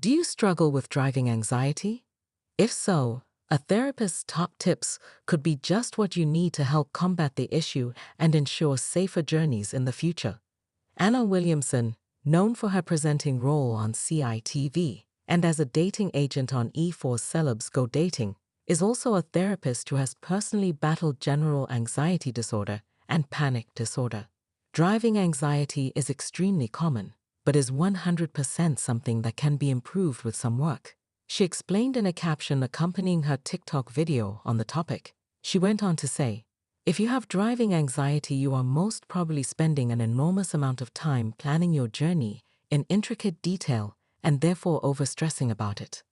Do you struggle with driving anxiety? If so, a therapist's top tips could be just what you need to help combat the issue and ensure safer journeys in the future. Anna Williamson, known for her presenting role on CITV and as a dating agent on E4's Celebs Go Dating, is also a therapist who has personally battled general anxiety disorder and panic disorder. Driving anxiety is extremely common, but is 100% something that can be improved with some work. She explained in a caption accompanying her TikTok video on the topic. She went on to say, "If you have driving anxiety, you are most probably spending an enormous amount of time planning your journey in intricate detail and therefore overstressing about it.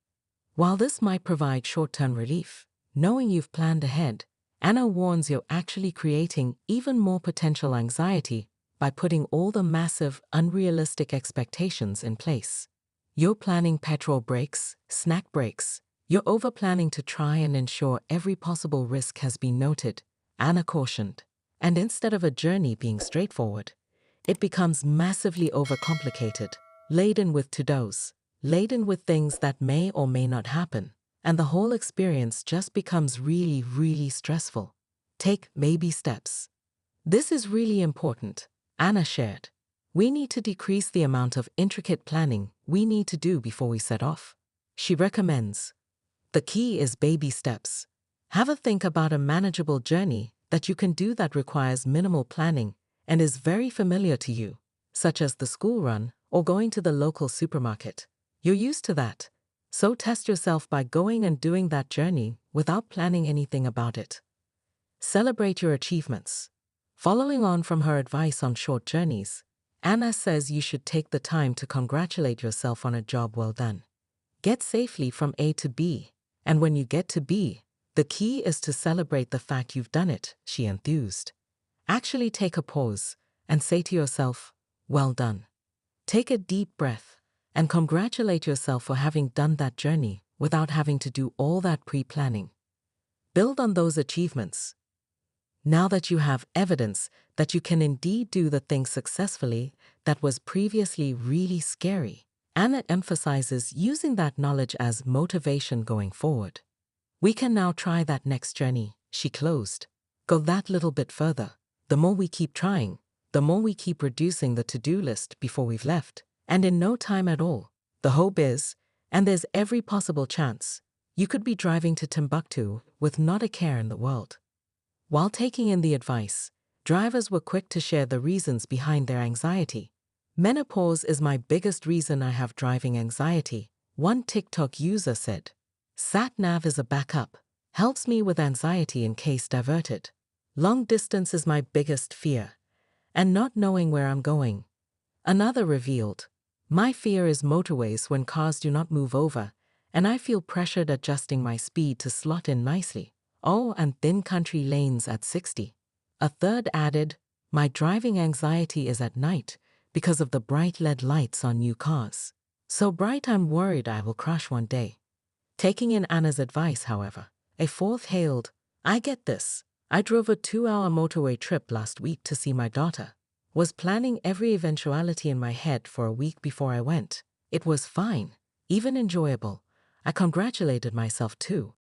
While this might provide short-term relief, knowing you've planned ahead, Anna warns you're actually creating even more potential anxiety by putting all the massive, unrealistic expectations in place. You're planning petrol breaks, snack breaks. You're over-planning to try and ensure every possible risk has been noted," Anna cautioned. And instead of a journey being straightforward, it becomes massively overcomplicated, laden with to-dos, laden with things that may or may not happen, and the whole experience just becomes really, really stressful. Take baby steps. This is really important, Anna shared. We need to decrease the amount of intricate planning we need to do before we set off. She recommends, the key is baby steps. Have a think about a manageable journey that you can do that requires minimal planning and is very familiar to you, such as the school run or going to the local supermarket. You're used to that, so test yourself by going and doing that journey without planning anything about it. Celebrate your achievements. Following on from her advice on short journeys, Anna says you should take the time to congratulate yourself on a job well done. Get safely from A to B, and when you get to B, the key is to celebrate the fact you've done it, she enthused. Actually take a pause and say to yourself, well done. Take a deep breath and congratulate yourself for having done that journey without having to do all that pre-planning. Build on those achievements. Now that you have evidence that you can indeed do the thing successfully that was previously really scary, Anna emphasizes using that knowledge as motivation going forward. We can now try that next journey, she closed. Go that little bit further. The more we keep trying, the more we keep reducing the to-do list before we've left. And in no time at all, the hope is, and there's every possible chance, you could be driving to Timbuktu with not a care in the world. While taking in the advice, drivers were quick to share the reasons behind their anxiety. Menopause is my biggest reason I have driving anxiety, one TikTok user said. Sat-nav is a backup, helps me with anxiety in case diverted. Long distance is my biggest fear, and not knowing where I'm going. Another revealed, my fear is motorways when cars do not move over, and I feel pressured adjusting my speed to slot in nicely. Oh, and thin country lanes at 60. A third added, my driving anxiety is at night because of the bright LED lights on new cars. So bright I'm worried I will crash one day. Taking in Anna's advice, however, a fourth hailed, I get this. I drove a 2-hour motorway trip last week to see my daughter. Was planning every eventuality in my head for a week before I went. It was fine, even enjoyable. I congratulated myself too.